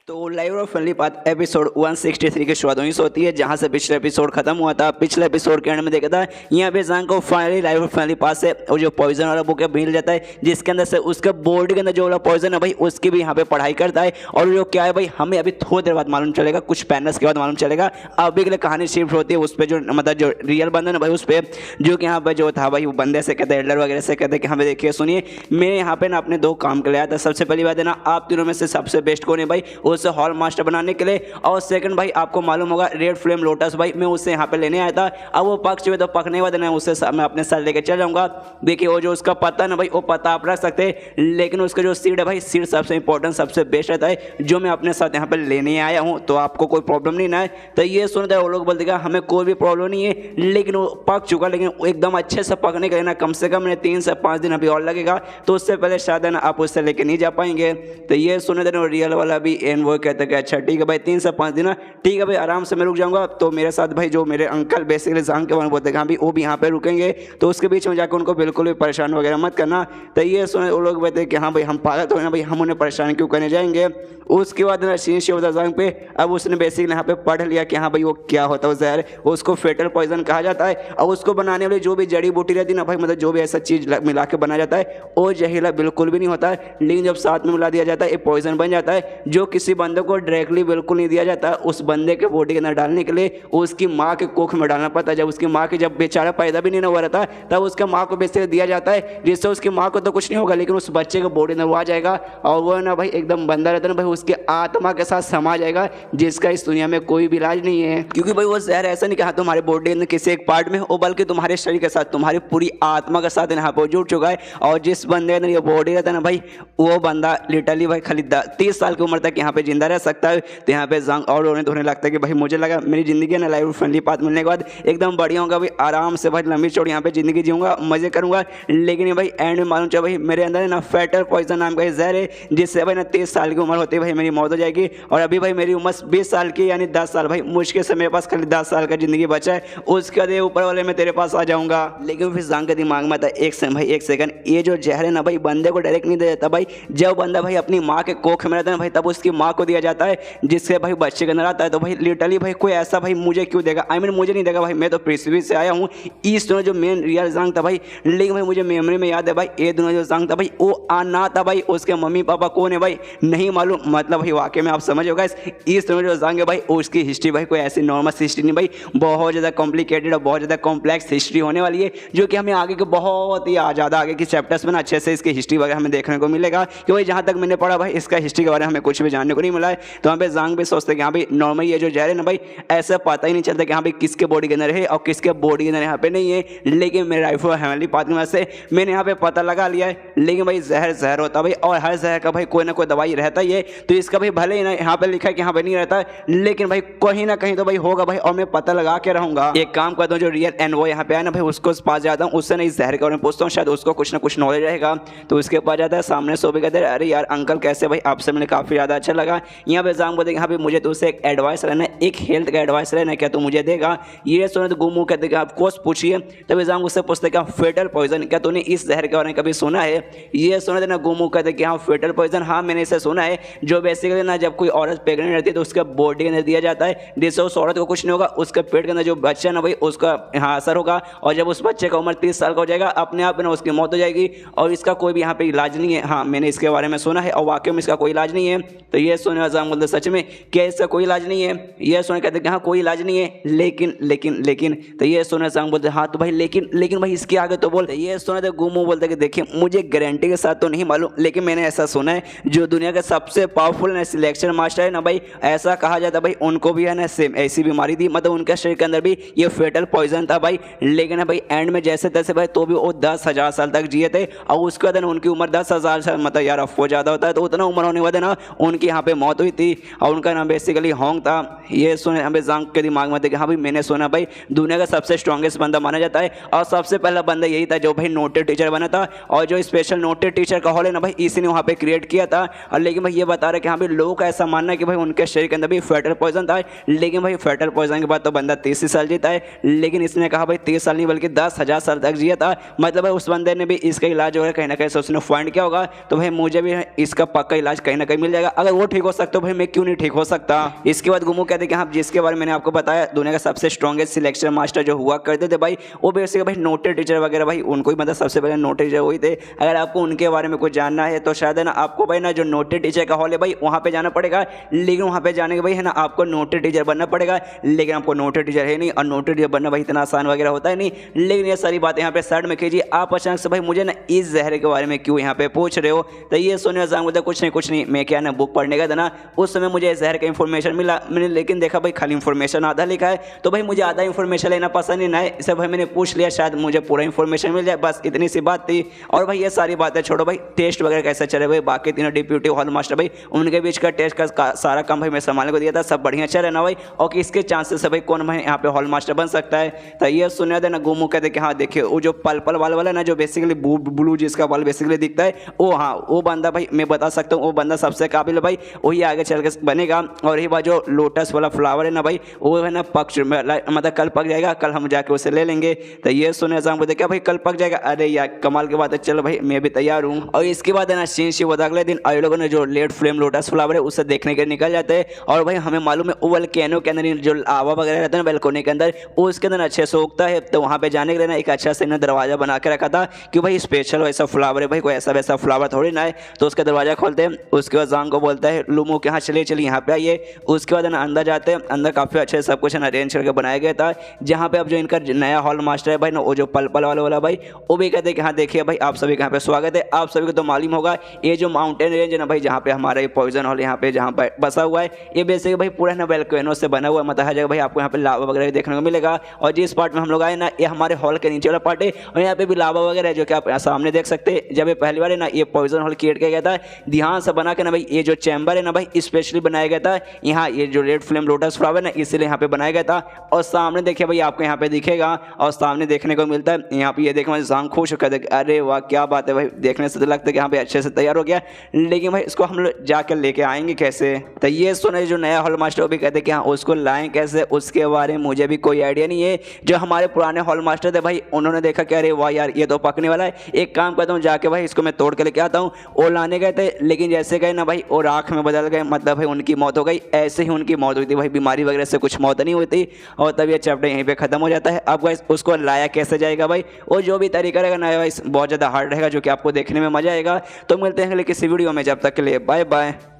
तो लाइव और family path episode 163 की शुरुआत वहीं से होती है जहां से पिछले एपिसोड खत्म हुआ था। पिछले एपिसोड के एंड में देखा था यहाँ पे जांग को फाइनली लाइव और फैमिली पाथ से वो जो पॉइजन वाला बुक मिल जाता है, जिसके अंदर से उसके बॉडी के अंदर जो वाला पॉइजन है भाई उसकी भी यहाँ पे पढ़ाई करता है। और जो क्या है भाई हमें अभी थोड़ी देर बाद मालूम चलेगा, कुछ पैनल्स के बाद मालूम चलेगा। अभी के लिए कहानी शिफ्ट होती है उस पर जो मतलब जो रियल बंदा है भाई उस पर, जो कि यहाँ पे जो था भाई वो बंदे से कहते हैं एल्डर वगैरह से कहते हैं कि हमें देखिए सुनिए मैं यहाँ पे ना अपने दो काम के लिए आया था। सबसे पहली बात है ना, आप तीनों में से सबसे बेस्ट कौन है भाई, उससे हॉल मास्टर बनाने के लिए। और सेकंड भाई आपको मालूम होगा रेड फ्लेम लोटस भाई मैं उससे यहाँ पे लेने आया था। अब वो पक चुके तो पकने के बाद ना उससे मैं अपने साथ लेके चल जाऊंगा। देखिए वो जो उसका पत्ता ना भाई वो पत्ता आप रख सकते हैं, लेकिन उसका जो सीड है भाई सीड सबसे इंपॉर्टेंट सबसे बेस्ट रहता है, जो मैं अपने साथ यहाँ पे लेने आया हूँ। तो आपको कोई प्रॉब्लम नहीं ना है। तो ये सुनता है वो लोग बोलते हमें कोई भी प्रॉब्लम नहीं है, लेकिन वो पक चुका, लेकिन एकदम अच्छे से पकने के लिए ना कम से कम 3 से 5 दिन अभी और लगेगा। तो उससे पहले शायद ना आप उससे लेके नहीं जा पाएंगे। तो ये सुने थे रियल वाला भी एन वो कहते कि अच्छा ठीक है भाई 3 से 5 दिन ठीक है भाई आराम से मैं रुक जाऊंगा। तो मेरे साथ भाई जो मेरे अंकल बेसिकली जांग के बारे में बोलते हैं भी वो भी यहाँ पे रुकेंगे, तो उसके बीच में जाकर उनको बिल्कुल भी परेशान वगैरह मत करना। तो ये सुने वो लोग बोलते कि हाँ भाई हम पागल तो है ना भाई, हम उन्हें परेशान क्यों करने जाएंगे। उसके बाद ना सीन शिव जांग पे अब उसने बेसिकली यहाँ पे पढ़ लिया कि हाँ भाई वो क्या होता है जहर, उसको फेटल पॉइजन कहा जाता है। और उसको बनाने वाली जो भी जड़ी बूटी रहती है ना भाई, मतलब जो भी ऐसा चीज मिला के बनाया जाता है वो जहरीला बिल्कुल भी नहीं होता है, लेकिन जब साथ में मिला दिया जाता है ये पॉइजन बन जाता है, जो किसी बंदे को डायरेक्टली बिल्कुल नहीं दिया जाता। उस बंदे के बॉडी के अंदर डालने के लिए उसकी माँ के कोख में डालना पड़ता है। जब उसकी माँ की जब बेचारा पैदा भी नहीं हुआ रहता तब उसके माँ को बेसिकली दिया जाता है, जिससे उसकी माँ को तो कुछ नहीं होगा, लेकिन उस बच्चे के बॉडी में वो आ जाएगा और वो ना भाई एकदम बंदा रहता है ना भाई उसकी आत्मा के साथ समा जाएगा, जिसका इस दुनिया में कोई भी इलाज नहीं है। क्योंकि भाई वो जहर ऐसा नहीं कि हाँ तुम्हारे बॉडी के अंदर किसी एक पार्ट में हो, बल्कि तुम्हारे शरीर के साथ तुम्हारी पूरी आत्मा के साथ यहाँ पर जुड़ चुका है। और जिस बंदे के अंदर ये बॉडी रहता है ना भाई वो बंदा लिटरली भाई खाली 30 साल की उम्र तक यहाँ पे जिंदा रह सकता है। तो यहाँ पे जंग और रोने धोने लगता है कि भाई मुझे लगा मेरी जिंदगी ना लाइव फ्रेंडली पाथ मिलने के बाद एकदम बढ़िया होगा भाई, आराम से भाई लंबी चौड़ी यहाँ पे जिंदगी जीऊंगा, मजे करूंगा। लेकिन भाई एंड में मालूम चला भाई मेरे अंदर ना फेटल पॉइजन नाम का जहर है, जिससे भाई ना 30 साल की उम्र होती है भाई मेरी मौत हो जाएगी। और अभी भाई मेरी उम्र 20 साल की यानी 10 साल भाई मुश्किल से मेरे पास खाली 10 साल का जिंदगी बचा है, उसके बाद ऊपर वाले में तेरे पास आ जाऊंगा। लेकिन फिर जंग के दिमाग में था एक सेकंड ये जो जहर है ना भाई बंदे को डायरेक्ट नहीं दिया जाता भाई, जब बंदा भाई अपनी माँ के कोख में रहता है भाई तब उसकी माँ को दिया जाता है, जिससे भाई बच्चे के अंदर आता है। तो भाई लिटरली भाई कोई ऐसा भाई मुझे क्यों देगा, आई मीन मुझे नहीं देगा भाई, मैं तो पृथ्वी से आया हूँ। इस दोनों जो मेन रियल जंग था भाई, लेकिन भाई मुझे मेमोरी में याद है भाई ये दोनों जो जंग था भाई वो आना था भाई, उसके मम्मी पापा कौन है भाई नहीं मालूम। मतलब भाई वाकई में आप समझ होगा इस दोनों जो जंग है भाई उसकी हिस्ट्री भाई कोई ऐसी नॉर्मल हिस्ट्री नहीं भाई, बहुत ज़्यादा कॉम्प्लिकेटेड और बहुत ज़्यादा कॉम्प्लेक्स हिस्ट्री होने वाली है, जो कि हमें आगे के बहुत ही ज़्यादा आगे की चैप्टर्स में ना अच्छे से इसकी हिस्ट्री वगैरह हमें देखने को मिलेगा। कि भाई जहाँ तक मैंने पढ़ा भाई इसका हिस्ट्री के बारे में हमें कुछ भी जानने को नहीं मिला है। तो यहाँ पे जंग भी सोचते हैं कि हाँ भाई नॉर्मल ये जो जहर है ना भाई ऐसा पता ही नहीं चलता कि हाँ भाई किसके बॉडी के अंदर है और किसके बॉडी के अंदर यहाँ पे नहीं है। लेकिन मेरे राइफल फैमिली पाथ में से मैंने यहाँ पे पता लगा लिया है। लेकिन भाई जहर होता भाई, और हर जहर का भाई कोई ना कोई दवाई रहता ही है। तो इसका भाई भले ही ना यहाँ पे लिखा है कि यहाँ पे नहीं रहता है, लेकिन भाई कहीं ना कहीं तो भाई होगा भाई, और मैं पता लगा के रहूंगा। एक काम करता हूँ जो रियल एंड वो यहाँ पे आया ना भाई उसको पास जाता हूँ, उससे नहीं जहर के बारे में पूछता हूँ, शायद उसको कुछ ना कुछ नॉलेज रहेगा। तो उसके पास जाता है, सामने सो भी कहते हैं अरे यार अंकल कैसे भाई, आपसे मैंने काफ़ी ज़्यादा अच्छा लगा। यहाँ पे जाम बोलते हाँ भाई मुझे तो उससे एक एडवाइस लेना है, एक हेल्थ का एडवाइस लेना है, क्या तू मुझे देगा। ये सुने तो गुमू कहते कि आप कोर्स पूछिए। तब जाम उससे पूछते क्या फेटल पॉइजन, क्या तूने इस जहर के बारे में कभी सुना है। ये सुने थे ना गुमू कहते कि हाँ फेटल पॉइजन हाँ मैंने इसे सुना है, जो बेसिकली ना जब कोई औरत प्रेग्नेंट रहती है तो उसके बॉडी के अंदर दिया जाता है, जिससे उस औरत को कुछ नहीं होगा, उसके पेट के अंदर जो बच्चा ना भाई उसका यहाँ असर होगा, और जब उस बच्चे का उम्र 30 साल का हो जाएगा अपने आप ना उसकी मौत हो जाएगी। और इसका कोई भी यहाँ पे इलाज नहीं है। हाँ मैंने इसके बारे में सुना है और वाकई में इसका कोई इलाज नहीं है। तो ये सुने अजाम बोलते सच में क्या इसका कोई इलाज नहीं है। ये सुने कहते कि हाँ कोई इलाज नहीं है, लेकिन तो ये सुने अजाम बोलते हाँ तो भाई लेकिन भाई इसके आगे तो बोलते। ये सुने तो गुमू बोलते कि देखिए मुझे गारंटी के साथ तो नहीं मालूम, लेकिन मैंने ऐसा सुना है जो दुनिया का सबसे पावरफुल सिलेक्शन मास्टर है ना भाई, ऐसा कहा जाता भाई उनको भी है ना सेम ऐसी बीमारी थी, मतलब उनके शरीर के अंदर भी ये फेटल पॉइजन था भाई। लेकिन भाई एंड में जैसे तैसे भाई तो भी वो 10,000 साल तक जिए थे, और उसके बाद उनकी उम्र 10,000 साल, मतलब यार अफवाह ज़्यादा होता है तो उतना उम्र होने के बाद ना उनकी यहाँ पे मौत हुई थी, और उनका नाम बेसिकली होंग था। ये सुने हमें जांग के दिमाग में थे कि हाँ भाई मैंने सुना भाई दुनिया का सबसे स्ट्रॉन्गेस्ट बंदा माना जाता है, और सबसे पहला बंदा यही था जो भाई नोटेड टीचर बना था, और जो स्पेशल नोटेड टीचर का हॉल है ना भाई इसी ने वहाँ पे क्रिएट किया था। और लेकिन भाई ये बता रहे कि हाँ भाई लोगों का ऐसा मानना है कि भाई उनके शरीर के अंदर भी फेटल पॉइजन था। लेकिन भाई फेटल पॉइजन के बाद तो बंदा 30 साल जीता है, लेकिन इसने कहा भाई 30 साल नहीं बल्कि 10,000 साल तक जिया था। मतलब भाई उस बंदे ने भी इसका इलाज वगैरह कहीं ना कहीं से उसने फाइंड किया होगा। तो भाई मुझे भी इसका पक्का इलाज कहीं ना कहीं मिल जाएगा। अगर वो ठीक हो सकते हो भाई, मैं क्यों नहीं ठीक हो सकता। इसके बाद गुमू कहते कि हाँ, जिसके बारे में मैंने आपको बताया दुनिया का सबसे स्ट्रॉन्गेस्ट सिलेक्शन मास्टर जो हुआ करते थे भाई, वो बेसिकली भाई नोटेड टीचर वगैरह भाई उनको ही मतलब सबसे पहले नोटेड टीचर हुई थे। अगर आपको उनके बारे में कुछ जानना है तो शायद है ना आपको भाई ना जो नोटेड टीचर का हॉल है भाई वहाँ पे जाना पड़ेगा। लेकिन वहाँ पे जाने के भाई है ना आपको नोटेड टीचर बनना पड़ेगा, लेकिन आपको नोटेड टीचर है नहीं और नोटेड टीचर बनना भाई इतना आसान वगैरह होता है नहीं। लेकिन ये सारी बातें यहाँ पे साइड में कीजिए। आप अचानक से भाई मुझे ना इस जहर के बारे में क्यों यहाँ पे पूछ रहे हो, तो ये सुनने जाऊँ तो कुछ नहीं मैं क्या ना बुक पढ़ने का था ना, उस समय मुझे इस जहर का इन्फॉर्मेशन मिला मैंने, लेकिन देखा भाई खाली इन्फॉर्मेशन आधा लिखा है, तो भाई मुझे आधा इन्फॉर्मेशन लेना पसंद ही ना है। इसे भाई मैंने पूछ लिया, शायद मुझे पूरा इन्फॉर्मेशन मिल जाए, बस इतनी सी बात थी। और भाई ये सारी बातें छोड़ो भाई, टेस्ट वगैरह कैसे चले भाई, बाकी तीनों डिप्यूटी हॉल मास्टर भाई उनके बीच का टेस्ट का सारा काम भाई मैं संभालने को दिया था, सब बढ़िया चल रहा ना भाई, और किसके चांसेस है भाई कौन भाई यहाँ पे हॉल मास्टर बन सकता है। तो ये सुनने देना गुमू कहते कि हाँ देखिए वो जो पल वाला ना जो बेसिकली ब्लू जिसका बाल बेसिकली दिखता है वो, हाँ वो बंदा भाई मैं बता सकता हूँ, वो बंदा सबसे काबिल है भाई, वही आगे चल के बनेगा। और ये बात जो लोटस वाला फ्लावर है ना भाई, वो है ना पक्ष मतलब कल पक जाएगा, कल हम जाके उसे ले लेंगे। तो ये सुने जाऊँ बोलते क्या भाई कल पक जाएगा, अरे यार कमाल की बात है, चलो भाई मैं भी तैयार हूँ। और इसके बाद है ना सीन शी होता अगले दिन आए लोगों ने जो लेट फ्लेम लोटस फ्लावर है उसे देखने के निकल जाते हैं। और भाई हमें मालूम है ओवल कैनो के अंदर जो लावा वगैरह रहता है ना बैल्कोनी के अंदर, वो उसके अंदर अच्छे से उगता है। तो वहाँ पे जाने के लिए ना एक अच्छा से ना दरवाजा बना के रखा था कि भाई स्पेशल वैसा फ्लावर है भाई, कोई ऐसा वैसा फ्लावर थोड़ी ना है। तो उसका दरवाजा खोलते हैं, उसके बाद जांग को बोलता है लुमो के हाँ चलिए यहाँ पे आइए। उसके बाद ना अंदर जाते हैं, अंदर काफ़ी अच्छे सब कुछ ना अरेंज करके बनाया गया था। जहाँ पे अब जो इनका नया हॉल मास्टर है भाई ना, वो जो पल वाला भाई, वो भी कहते हैं कि हाँ देखिए भाई आप सभी का यहाँ पे स्वागत है। आप सभी को तो मालूम होगा ये जो माउंटेन रेंज है ना भाई, जहाँ पे हमारा ये पॉइजन हॉल यहाँ पे जहाँ पे बसा हुआ है, ये बेसिकली भाई पूरा ना वेल्केनो से बना हुआ है। मतलब हर जगह भाई आपको यहाँ पे लावा वगैरह देखने को मिलेगा। और जिस पार्ट में हम लोग आए ना, ये हमारे हॉल के नीचे वाला पार्ट है, और यहाँ पे भी लावा वगैरह है जो कि आप सामने देख सकते हैं। जब ये पहली बार है ना ये पॉइजन हॉल क्रिएट किया गया था, ध्यान से बना के ना भाई, ये जो चैम्बर है ना भाई स्पेशली बनाया गया था यहाँ, ये जो रेड फ्लेम लोटस फ्लावर ना इसीलिए यहाँ पे बनाया गया था। और सामने देखिए भाई आपको यहाँ पे दिखेगा, और सामने देखने को मिलता है यहाँ पे, ये देखो जांग खुश होकर देख, अरे वाह क्या बात है भाई, देखने से तो लगता है कि यहाँ पे अच्छे से तैयार हो गया। लेकिन भाई इसको हम लोग जाकर लेके आएंगे कैसे। तो ये सुने जो नया हॉल मास्टर भी कहते कि हाँ उसको लाएं कैसे, उसके बारे में मुझे भी कोई आइडिया नहीं है। जो हमारे पुराने हॉल मास्टर थे भाई, उन्होंने देखा कि अरे वाह यार ये तो पकने वाला है, एक काम करता हूँ जाके भाई इसको मैं तोड़ के लेके आता हूँ। वो लाने गए थे, लेकिन जैसे गए ना भाई वो राख में बदल गए, मतलब भाई उनकी मौत हो गई। ऐसे ही उनकी मौत हुई थी भाई, बीमारी वगैरह से कुछ मौत नहीं हुई थी। और तब ये चैप्टर यहीं पे खत्म हो जाता है। अब गाइस उसको लाया कैसे जाएगा भाई, वो जो भी तरीका रहेगा ना भाई बहुत ज़्यादा हार्ड रहेगा, जो कि आपको देखने में मजा आएगा। तो मिलते हैं अगले किसी वीडियो में, जब तक के लिए बाय बाय।